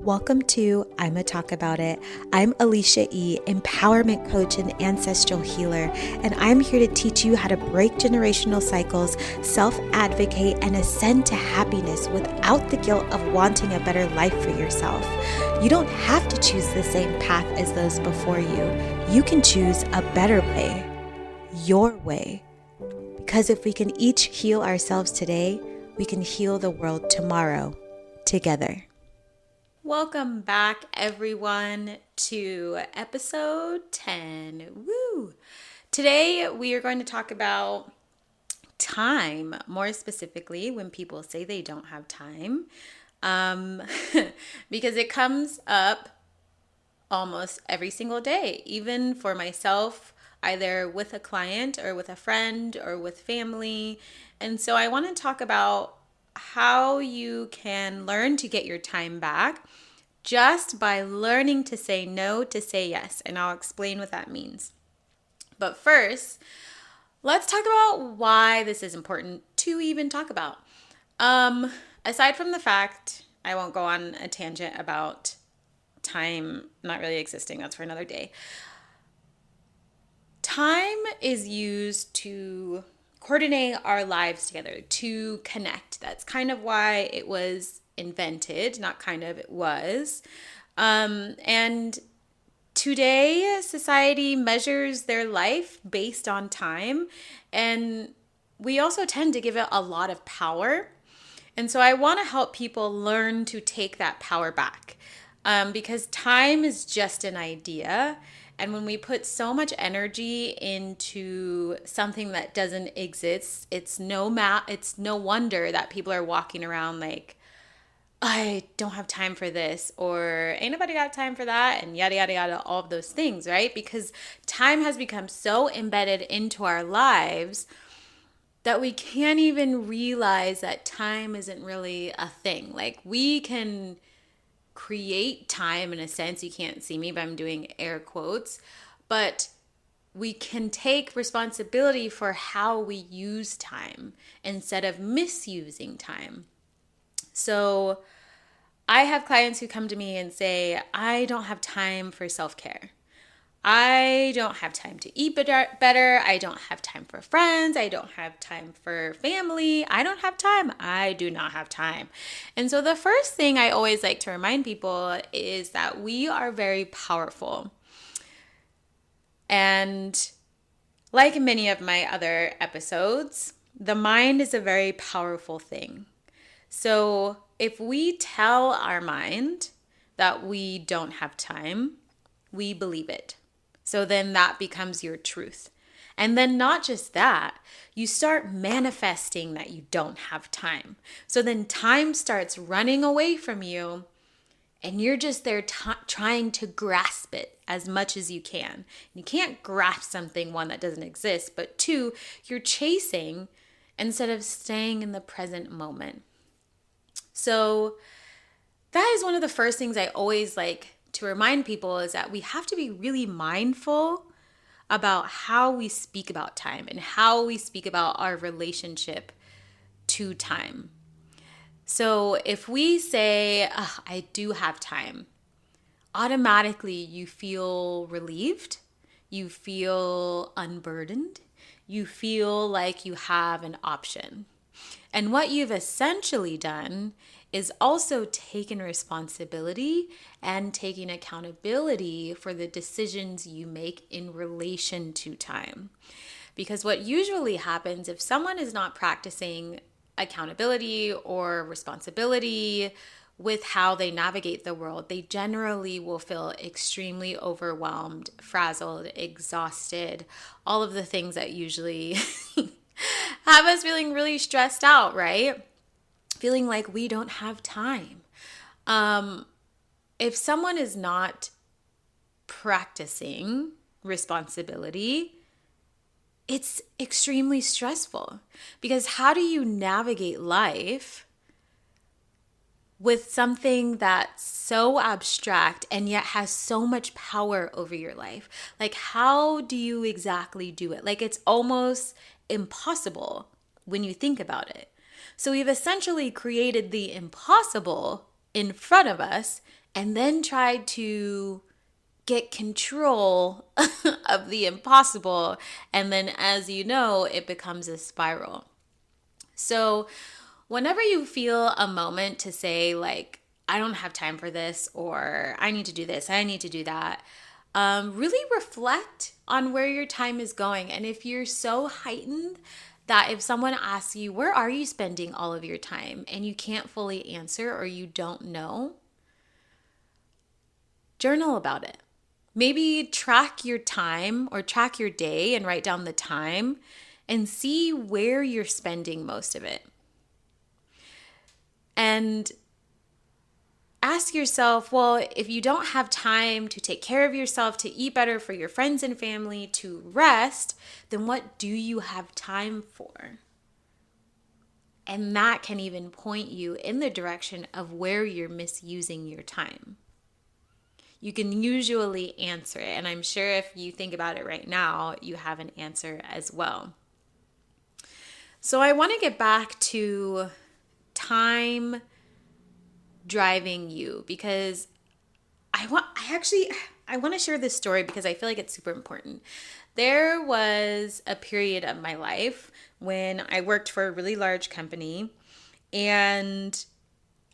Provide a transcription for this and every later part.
Welcome to I'ma Talk About It. I'm Alicia E., empowerment coach and ancestral healer, and I'm here to teach you how to break generational cycles, self-advocate, and ascend to happiness without the guilt of wanting a better life for yourself. You don't have to choose the same path as those before you. You can choose a better way, your way. Because if we can each heal ourselves today, we can heal the world tomorrow together. Welcome back, everyone, to episode 10. Woo! Today, we are going to talk about time, more specifically, when people say they don't have time, because it comes up almost every single day, even for myself, either with a client or with a friend or with family. And so I want to talk about how you can learn to get your time back just by learning to say no to say yes. And I'll explain what that means. But first, let's talk about why this is important to even talk about. Aside from the fact, I won't go on a tangent about time not really existing. That's for another day. Time is used to coordinate our lives together, to connect. That's kind of why it was invented, not kind of, it was. And today, society measures their life based on time, and we also tend to give it a lot of power. And so I want to help people learn to take that power back, because time is just an idea. And when we put so much energy into something that doesn't exist, it's no wonder that people are walking around like, I don't have time for this, or ain't nobody got time for that, and yada, yada, yada, all of those things, right? Because time has become so embedded into our lives that we can't even realize that time isn't really a thing. Like, we can create time in a sense. You can't see me, but I'm doing air quotes. But we can take responsibility for how we use time instead of misusing time. So I have clients who come to me and say, I don't have time for self-care. I don't have time to eat better. I don't have time for friends. I don't have time for family. I don't have time. I do not have time. And so the first thing I always like to remind people is that we are very powerful. And like many of my other episodes, the mind is a very powerful thing. So if we tell our mind that we don't have time, we believe it. So then that becomes your truth. And then not just that, you start manifesting that you don't have time. So then time starts running away from you, and you're just there trying to grasp it as much as you can. You can't grasp something, one, that doesn't exist, but two, you're chasing instead of staying in the present moment. So that is one of the first things I always like to remind people, is that we have to be really mindful about how we speak about time and how we speak about our relationship to time. So if we say, I do have time, automatically you feel relieved, you feel unburdened, you feel like you have an option. And what you've essentially done is also taken responsibility and taking accountability for the decisions you make in relation to time. Because what usually happens if someone is not practicing accountability or responsibility with how they navigate the world, they generally will feel extremely overwhelmed, frazzled, exhausted, all of the things that usually have us feeling really stressed out, right? Feeling like we don't have time. If someone is not practicing responsibility, it's extremely stressful, because how do you navigate life with something that's so abstract and yet has so much power over your life? Like, how do you exactly do it? Like, it's almost impossible when you think about it. So we've essentially created the impossible in front of us and then tried to get control of the impossible. And then, as you know, it becomes a spiral. So, whenever you feel a moment to say, like, I don't have time for this, or I need to do this, I need to do that, really reflect on where your time is going. And if you're so heightened that if someone asks you, where are you spending all of your time, and you can't fully answer or you don't know, journal about it. Maybe track your time or track your day and write down the time and see where you're spending most of it. And ask yourself, well, if you don't have time to take care of yourself, to eat better, for your friends and family, to rest, then what do you have time for? And that can even point you in the direction of where you're misusing your time. You can usually answer it. And I'm sure if you think about it right now, you have an answer as well. So I want to get back to time driving you, because I want to share this story because I feel like it's super important. There was a period of my life when I worked for a really large company, and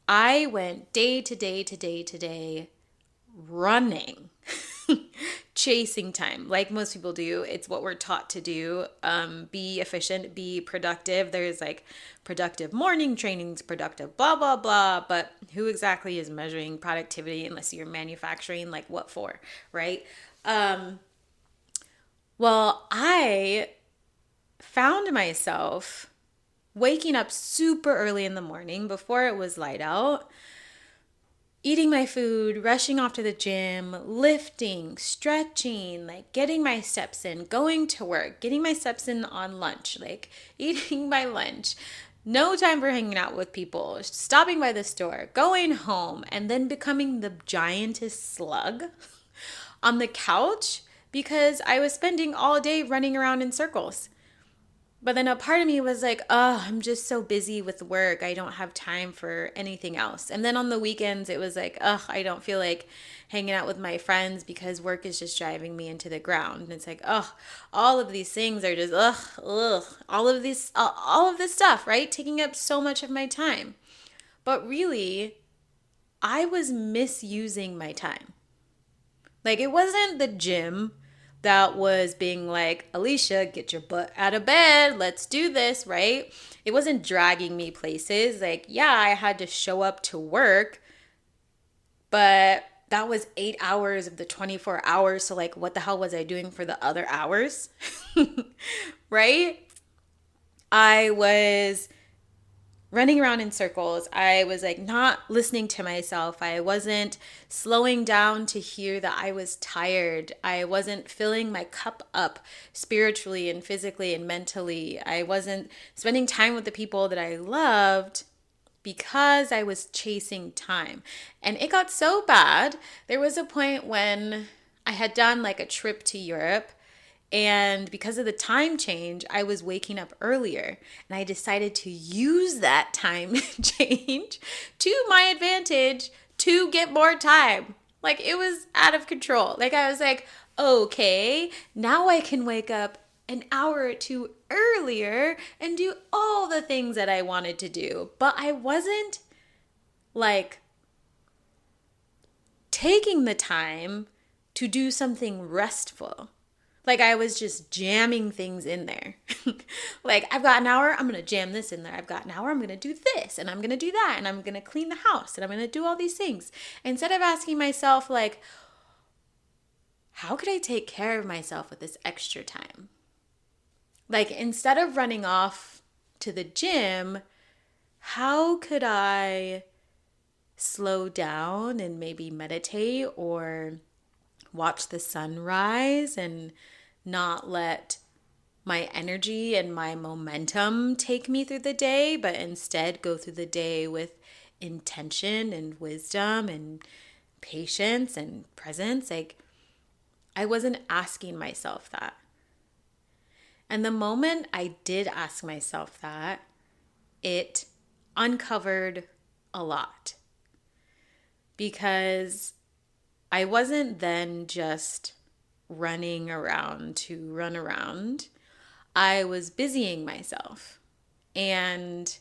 I went day to day to day to day running, chasing time like most people do. It's what we're taught to do. Be efficient, be productive. There's like productive morning trainings, productive blah blah blah, but who exactly is measuring productivity unless you're manufacturing? Like, what for, right? Well, I found myself waking up super early in the morning before it was light out, eating my food, rushing off to the gym, lifting, stretching, like getting my steps in, going to work, getting my steps in on lunch, like eating my lunch, no time for hanging out with people, stopping by the store, going home, and then becoming the giantest slug on the couch because I was spending all day running around in circles. But then a part of me was like, oh, I'm just so busy with work. I don't have time for anything else. And then on the weekends, it was like, oh, I don't feel like hanging out with my friends because work is just driving me into the ground. And it's like, oh, all of these things are just, all of this stuff, right? Taking up so much of my time. But really, I was misusing my time. Like, it wasn't the gym that was being like, Alicia, get your butt out of bed. Let's do this, right? It wasn't dragging me places. Like, yeah, I had to show up to work, but that was 8 hours of the 24 hours. So, like, what the hell was I doing for the other hours? Right? I was running around in circles. I was like not listening to myself. I wasn't slowing down to hear that I was tired. I wasn't filling my cup up spiritually and physically and mentally. I wasn't spending time with the people that I loved because I was chasing time. And it got so bad. There was a point when I had done like a trip to Europe, and because of the time change, I was waking up earlier. And I decided to use that time change to my advantage to get more time. Like, it was out of control. Like, I was like, okay, now I can wake up an hour or two earlier and do all the things that I wanted to do. But I wasn't like taking the time to do something restful. Like, I was just jamming things in there. Like, I've got an hour, I'm going to jam this in there. I've got an hour, I'm going to do this, and I'm going to do that, and I'm going to clean the house, and I'm going to do all these things. Instead of asking myself, like, how could I take care of myself with this extra time? Like, instead of running off to the gym, how could I slow down and maybe meditate or watch the sunrise and not let my energy and my momentum take me through the day, but instead go through the day with intention and wisdom and patience and presence? Like, I wasn't asking myself that. And the moment I did ask myself that, it uncovered a lot. because I wasn't then just running around to run around. I was busying myself and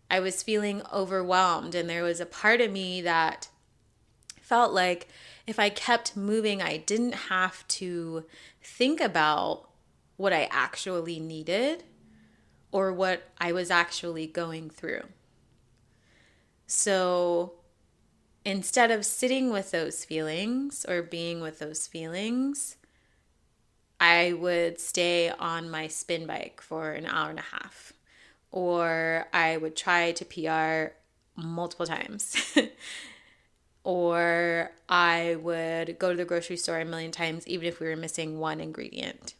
I was feeling overwhelmed. And there was a part of me that felt like if I kept moving, I didn't have to think about what I actually needed or what I was actually going through. So instead of sitting with those feelings or being with those feelings, I would stay on my spin bike for an hour and a half, or I would try to PR multiple times. Or I would go to the grocery store a million times, even if we were missing one ingredient.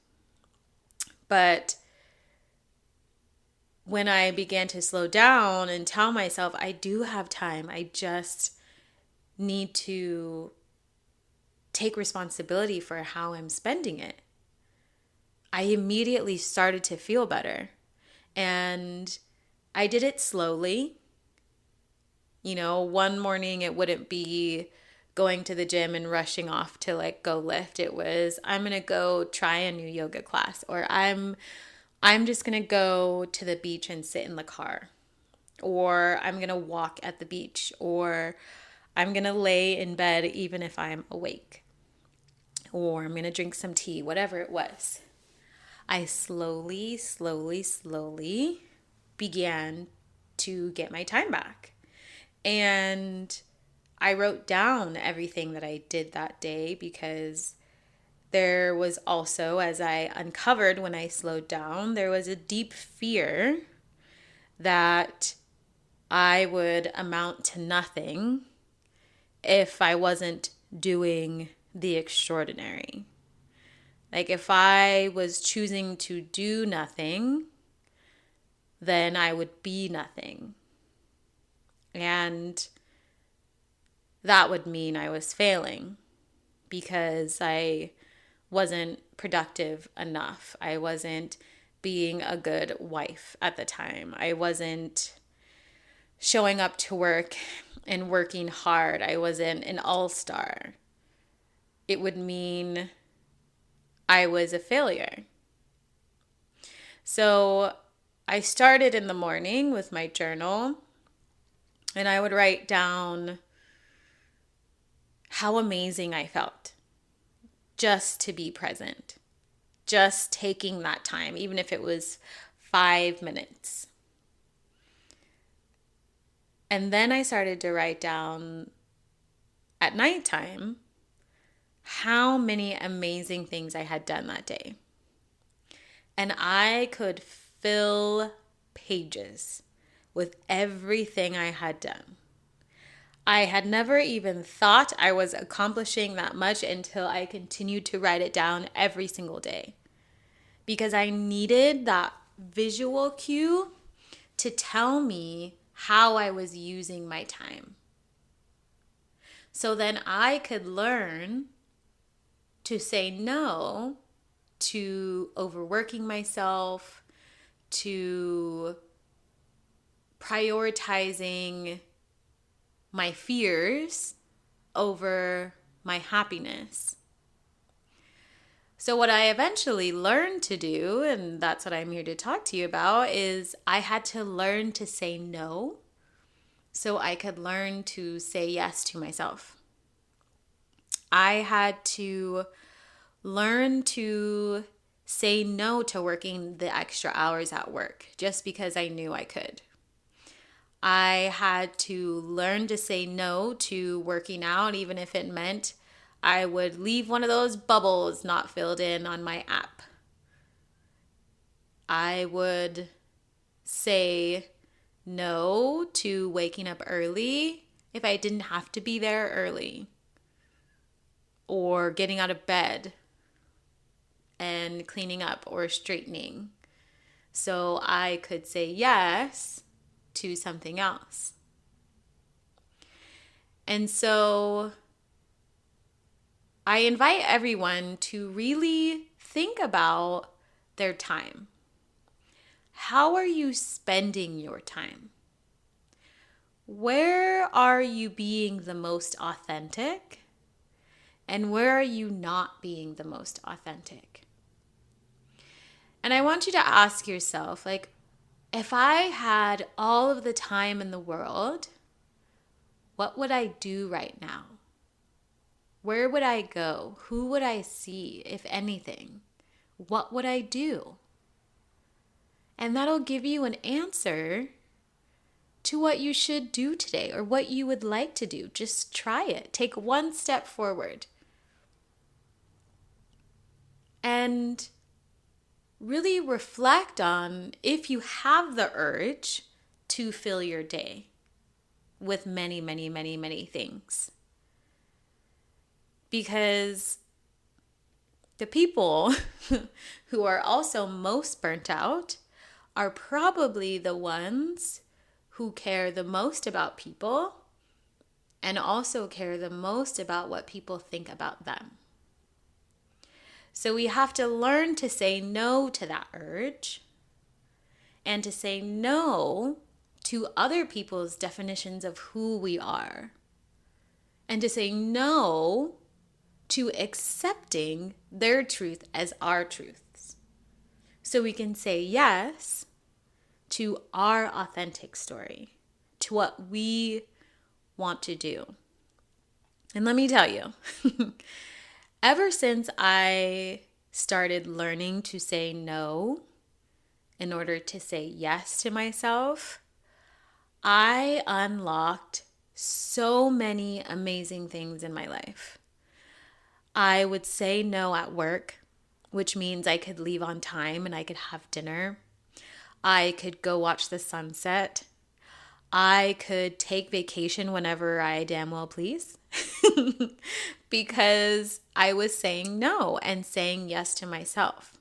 But when I began to slow down and tell myself, I do have time, I just need to take responsibility for how I'm spending it, I immediately started to feel better. And I did it slowly. You know, one morning it wouldn't be going to the gym and rushing off to like go lift. It was, I'm going to go try a new yoga class, or I'm just going to go to the beach and sit in the car, or I'm going to walk at the beach, or I'm going to lay in bed even if I'm awake, or I'm going to drink some tea, whatever it was. I slowly began to get my time back. And I wrote down everything that I did that day, because there was also, as I uncovered when I slowed down, there was a deep fear that I would amount to nothing if I wasn't doing the extraordinary. Like if I was choosing to do nothing, then I would be nothing. And that would mean I was failing because I wasn't productive enough. I wasn't being a good wife at the time. I wasn't showing up to work and working hard. I wasn't an all-star. It would mean I was a failure. So I started in the morning with my journal, and I would write down how amazing I felt just to be present, just taking that time, even if it was 5 minutes. And then I started to write down at nighttime how many amazing things I had done that day. And I could fill pages with everything I had done. I had never even thought I was accomplishing that much until I continued to write it down every single day, because I needed that visual cue to tell me how I was using my time. So then I could learn to say no to overworking myself, to prioritizing my fears over my happiness. So what I eventually learned to do, and that's what I'm here to talk to you about, is I had to learn to say no so I could learn to say yes to myself. I had to learn to say no to working the extra hours at work just because I knew I could. I had to learn to say no to working out, even if it meant I would leave one of those bubbles not filled in on my app. I would say no to waking up early if I didn't have to be there early, or getting out of bed and cleaning up or straightening, so I could say yes to something else. And so I invite everyone to really think about their time. How are you spending your time? where are you being the most authentic? And where are you not being the most authentic? And I want you to ask yourself, like, if I had all of the time in the world, what would I do right now? Where would I go? Who would I see, if anything? What would I do? And that'll give you an answer to what you should do today or what you would like to do. Just try it. Take one step forward. And really reflect on if you have the urge to fill your day with many, many, many, many things. Because the people who are also most burnt out are probably the ones who care the most about people and also care the most about what people think about them. So we have to learn to say no to that urge and to say no to other people's definitions of who we are. And to say no to accepting their truth as our truths. So we can say yes to our authentic story, to what we want to do. And let me tell you, ever since I started learning to say no in order to say yes to myself, I unlocked so many amazing things in my life. I would say no at work, which means I could leave on time and I could have dinner. I could go watch the sunset. I could take vacation whenever I damn well please because I was saying no and saying yes to myself.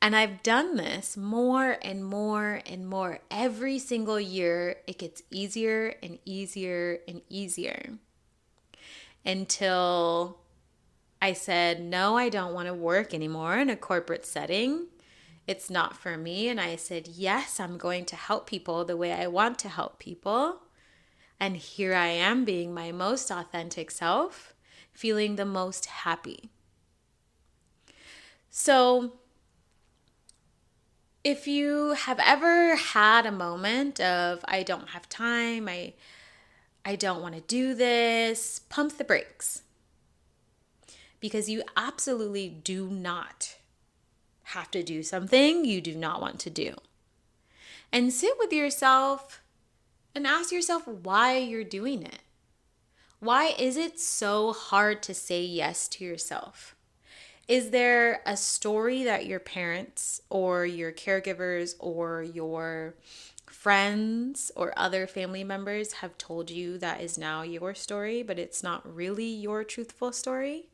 And I've done this more and more and more. Every single year, it gets easier and easier and easier until I said, no, I don't want to work anymore in a corporate setting. It's not for me. And I said, yes, I'm going to help people the way I want to help people. And here I am being my most authentic self, feeling the most happy. So if you have ever had a moment of, I don't have time, I don't want to do this, pump the brakes. Because you absolutely do not have to do something you do not want to do. And sit with yourself and ask yourself why you're doing it. Why is it so hard to say yes to yourself? Is there a story that your parents or your caregivers or your friends or other family members have told you that is now your story, but it's not really your truthful story?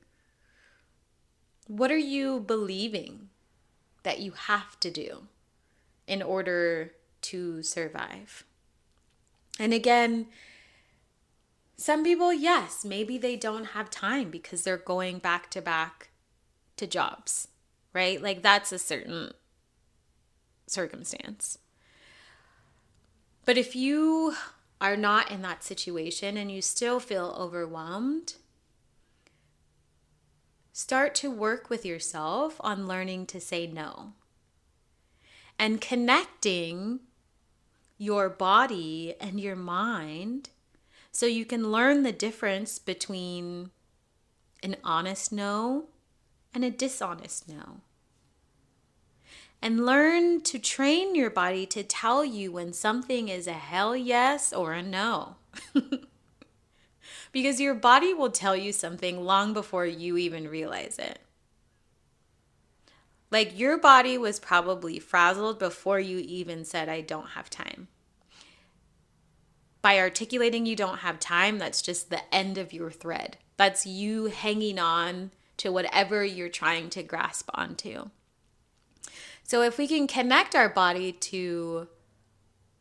What are you believing that you have to do in order to survive? And again, some people, yes, maybe they don't have time because they're going back to jobs, right? Like that's a certain circumstance. But if you are not in that situation and you still feel overwhelmed, start to work with yourself on learning to say no and connecting your body and your mind so you can learn the difference between an honest no and a dishonest no. And learn to train your body to tell you when something is a hell yes or a no. Because your body will tell you something long before you even realize it. Like your body was probably frazzled before you even said, I don't have time. By articulating you don't have time, that's just the end of your thread. That's you hanging on to whatever you're trying to grasp onto. So if we can connect our body to,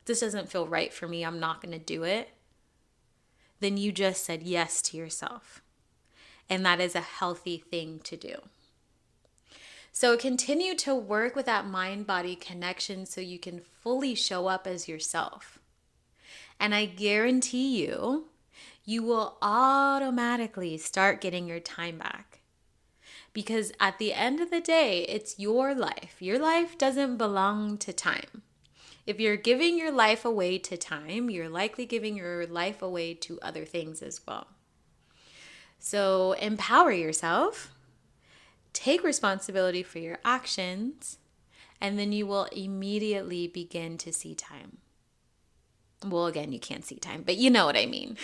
this doesn't feel right for me, I'm not going to do it, then you just said yes to yourself. And that is a healthy thing to do. So continue to work with that mind-body connection so you can fully show up as yourself. And I guarantee you, you will automatically start getting your time back. Because at the end of the day, it's your life. Your life doesn't belong to time. If you're giving your life away to time, you're likely giving your life away to other things as well. So empower yourself, take responsibility for your actions, and then you will immediately begin to see time. Well, again, you can't see time, but you know what I mean.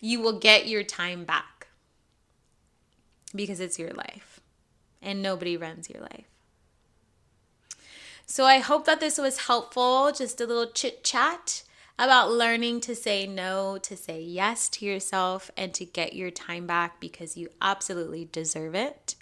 You will get your time back because it's your life and nobody runs your life. So I hope that this was helpful. Just a little chit chat about learning to say no, to say yes to yourself, and to get your time back because you absolutely deserve it.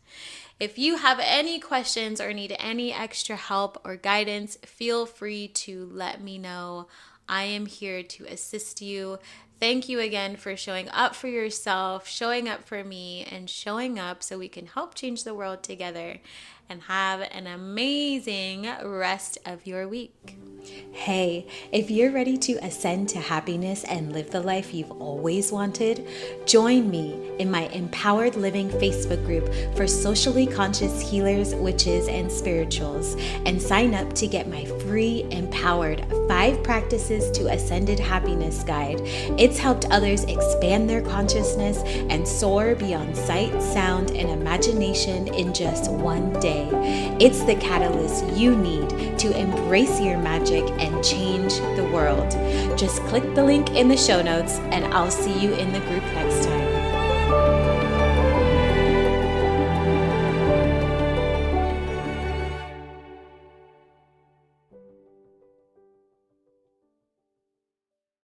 If you have any questions or need any extra help or guidance, feel free to let me know. I am here to assist you. Thank you again for showing up for yourself, showing up for me, and showing up so we can help change the world together. And have an amazing rest of your week. Hey, if you're ready to ascend to happiness and live the life you've always wanted, join me in my Empowered Living Facebook group for socially conscious healers, witches, and spirituals, and sign up to get my free Empowered 5 Practices to Ascended Happiness guide. It's helped others expand their consciousness and soar beyond sight, sound, and imagination in just one day. It's the catalyst you need to embrace your magic and change the world. Just click the link in the show notes, and I'll see you in the group next time.